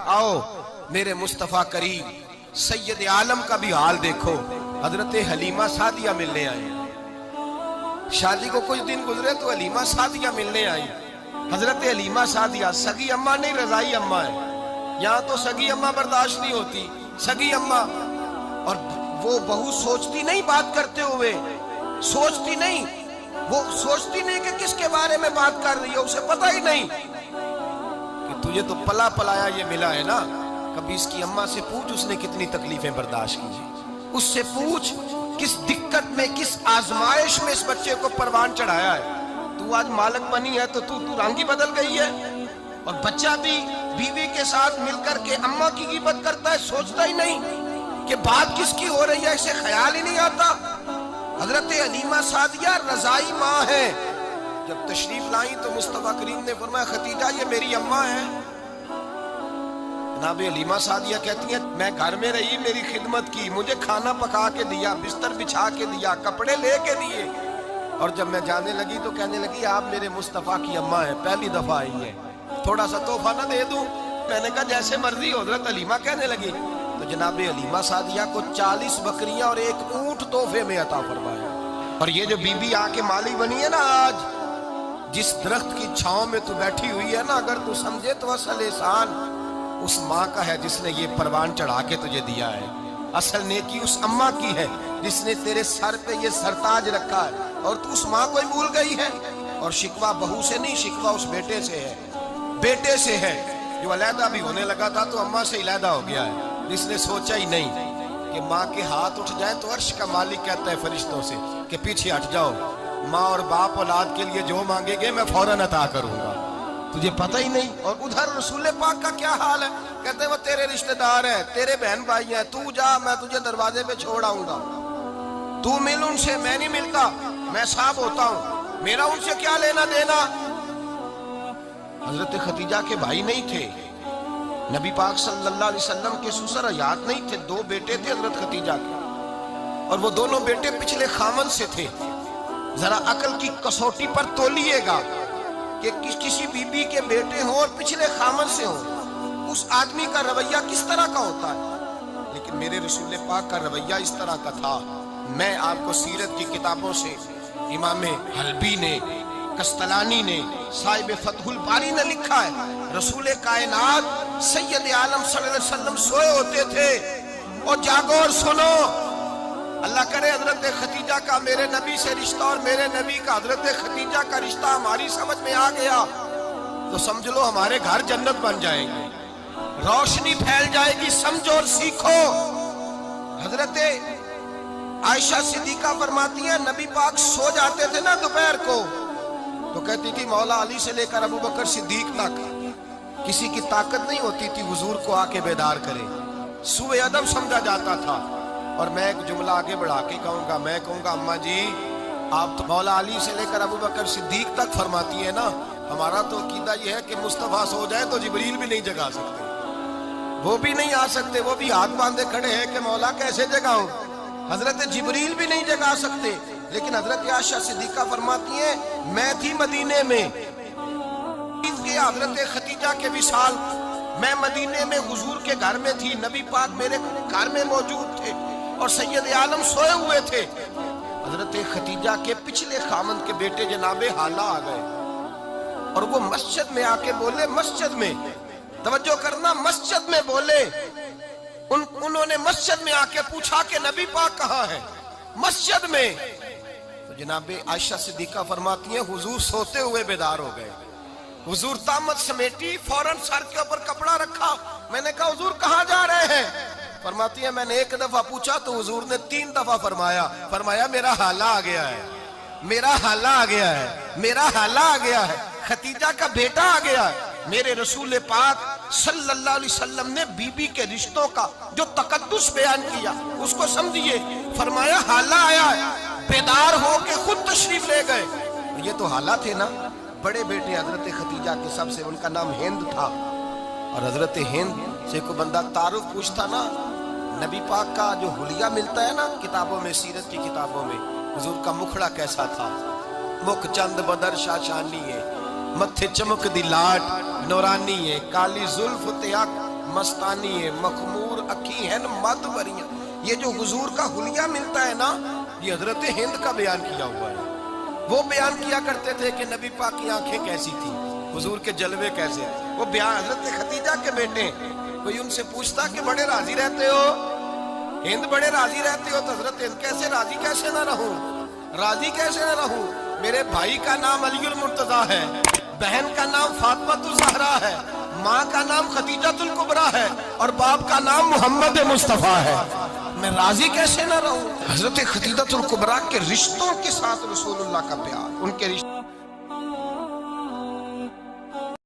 آؤ میرے مصطفیٰ کریم سید عالم کا بھی حال دیکھو. حضرت حلیمہ سعدیہ ملنے آئے. شادی کو کچھ دن گزرے تو حلیمہ سعدیہ ملنے آئی. حضرت حلیمہ سعدیہ سگی اماں نہیں رضائی اماں ہے. یہاں تو سگی اماں برداشت نہیں ہوتی. سگی اماں اور وہ بہو سوچتی نہیں بات کرتے ہوئے, سوچتی نہیں, وہ سوچتی نہیں کہ کس کے بارے میں بات کر رہی ہے, اسے پتہ ہی نہیں کہ تجھے تو پلا پلایا یہ ملا ہے نا. کبھی اس کی اماں سے پوچھ اس نے کتنی تکلیفیں برداشت کی. اس سے پوچھ کس دقت میں, کس آزمائش میں اس بچے کو پروان چڑھایا ہے. تو آج مالک بنی ہے تو رنگ ہی بدل گئی ہے. اور بچہ بھی بیوی کے ساتھ مل کر کے اماں کی غیبت کرتا ہے, سوچتا ہی نہیں کہ بات کس کی ہو رہی ہے, اسے خیال ہی نہیں آتا. حضرت حلیمہ سعدیہ رضائی ماں ہے. جب تشریف لائیں تو مصطفیٰ کریم نے فرمایا خدیجہ یہ میری اماں ہے. جناب حلیمہ سعدیہ کہتی ہیں میں گھر میں رہی, میری خدمت کی, مجھے کھانا پکا کے دیا, بستر بچھا کے دیا, کپڑے لے کے دیے, اور جب میں جانے لگی تو کہنے لگی آپ میرے مصطفیٰ کی اماں ہیں, پہلی دفعہ آئی ہیں, تھوڑا سا تحفہ نہ دے دوں. میں نے کہا جیسے مرضی. حضرت حلیمہ کہنے لگی. تو جناب حلیمہ سعدیہ کو 40 بکریاں اور 1 اونٹ تحفے میں عطا فرمایا. اور یہ جو بی بی آ کے مالی بنی ہے نا آج, جس درخت کی چھاؤں میں تو بیٹھی ہوئی ہے نا, اگر تو سمجھے تو اصل احسان اس ماں کا ہے جس نے یہ پروان چڑھا کے تجھے دیا ہے. اصل نیکی اس اماں کی ہے جس نے تیرے سر پہ یہ سرتاج رکھا ہے, اور تو اس ماں کو ہی بھول گئی ہے. اور شکوہ بہو سے نہیں, شکوہ اس بیٹے سے ہے, بیٹے سے ہے جو علیحدہ بھی ہونے لگا تھا تو اماں سے علیحدہ ہو گیا ہے, جس نے سوچا ہی نہیں کہ ماں کے ہاتھ اٹھ جائیں تو عرش کا مالک کہتا ہے فرشتوں سے کہ پیچھے ہٹ جاؤ, ماں اور باپ اولاد کے لیے جو مانگے گے میں فوراً عطا کروں گا. تجھے پتہ ہی نہیں. اور ادھر رسول پاک کا کیا حال ہے, کہتے ہیں وہ تیرے رشتہ دار ہیں, تیرے بہن بھائی ہیں, تو جا میں تجھے دروازے پہ چھوڑ آؤں گا, تو مل ان سے, میں نہیں ملتا, میں صاحب ہوتا ہوں, میرا ان سے کیا لینا دینا. حضرت خدیجہ کے بھائی نہیں تھے, نبی پاک صلی اللہ علیہ وسلم کے سسر حیات نہیں تھے, 2 بیٹے تھے حضرت خدیجہ کے, اور وہ دونوں بیٹے پچھلے خامن سے تھے. ذرا عقل کی کسوٹی پر تولیے گا کہ کسی بی بی کے بیٹے ہوں اور پچھلے خامن سے ہوں, اس آدمی کا رویہ کس طرح کا ہوتا ہے. لیکن میرے رسول پاک کا رویہ اس طرح کا تھا. میں آپ کو سیرت کی کتابوں سے, امام حلبی نے, کستلانی نے, صاحب فتح الباری نے لکھا ہے, رسول کائنات سید عالم صلی اللہ علیہ وسلم سوئے ہوتے تھے, اور جاگو اور سنو, اللہ کرے حضرت خدیجہ کا میرے نبی سے رشتہ اور میرے نبی کا حضرت خدیجہ کا رشتہ ہماری سمجھ میں آ گیا تو سمجھ لو ہمارے گھر جنت بن جائیں گے, روشنی پھیل جائے گی. سمجھو اور سیکھو. حضرت عائشہ صدیقہ فرماتی ہیں نبی پاک سو جاتے تھے نا دوپہر کو تو کہتی تھی مولا علی سے لے کر ابو بکر صدیق تک کسی کی طاقت نہیں ہوتی تھی حضور کو آ کے بیدار کرے, سوء ادب سمجھا جاتا تھا. اور میں ایک جملہ آگے بڑھا کے کہوں گا, میں کہوں گا اماں جی آپ تو مولا علی سے لے کر ابو بکر صدیق تک فرماتی ہیں نا, ہمارا تو عقیدہ یہ ہے کہ مصطفیٰ سو جائے تو جبریل بھی نہیں جگا سکتے, وہ بھی نہیں آ سکتے, وہ بھی ہاتھ باندھے کھڑے ہیں کہ مولا کیسے جگاؤں. حضرت جبریل بھی نہیں جگا سکتے. لیکن حضرت عائشہ صدیقہ فرماتی ہیں میں تھی مدینے میں, حضرت خدیجہ کے وصال, میں مدینے میں حضور کے گھر میں تھی, نبی پاک میرے گھر میں موجود تھے اور سید عالم سوئے ہوئے تھے. حضرت خدیجہ کے پچھلے خامند کے بیٹے جناب حالہ آ گئے اور وہ مسجد میں آ کے بولے, مسجد میں توجہ کرنا, مسجد میں بولے, انہوں نے مسجد میں آ کے پوچھا کہ نبی پاک کہاں ہے, مسجد میں. تو جناب عائشہ صدیقہ فرماتی ہیں حضور سوتے ہوئے بیدار ہو گئے. حضور طامت سمیٹی, فوراً سر کے اوپر کپڑا رکھا. میں نے کہا حضور کہاں جا رہے ہیں؟ فرماتی ہے میں نے 1 دفعہ پوچھا تو حضور نے 3 دفعہ فرمایا میرا حالہ آ گیا ہے, میرا حالہ آ گیا ہے, میرا حالہ آ گیا ہے, خدیجہ کا بیٹا آ گیا ہے. میرے رسول پاک صلی اللہ علیہ وسلم نے بی بی کے رشتوں کا جو تقدس بیان کیا اس کو سمجھیے. فرمایا حالہ آیا ہے, بیدار ہو کے خود تشریف لے گئے. یہ تو حالہ تھے نا, بڑے بیٹے حضرت خدیجہ کے سب سے, ان کا نام ہند تھا. اور حضرت ہند سے کوئی بندہ تعارف پوچھتا نا, نبی پاک کا جو حلیہ ملتا ہے نا کتابوں میں, سیرت کی کتابوں میں, حضور کا مکھڑا کیسا تھا, مکھ چند بدر شاشانی ہے, متھے چمک دی لاٹ نورانی ہے, کالی زلف تے اک مستانی مخمور اکھی ہیں مد بریاں. یہ جو حضور کا حلیہ ملتا ہے نا، یہ حضرت ہند کا بیان کیا ہوا ہے. وہ بیان کیا کرتے تھے کہ نبی پاک کی آنکھیں کیسی تھی، حضور کے جلوے کیسے. وہ بیان حضرت خدیجہ کے بیٹے، کوئی ان سے پوچھتا کہ بڑے راضی رہتے ہو، ہند بڑے راضی رہتے ہو، تو حضرت ہند کیسے راضی کیسے نہ رہوں، راضی کیسے نہ رہوں. میرے بھائی کا نام علی المرتضیٰ ہے، بہن کا نام فاطمہ الزہرا ہے، ماں کا نام خدیجہ الکبریٰ ہے، اور باپ کا نام محمد مصطفیٰ ہے. میں راضی کیسے نہ رہوں. حضرت خدیجہ الکبریٰ کے رشتوں کے ساتھ رسول اللہ کا پیار، ان کے رشتوں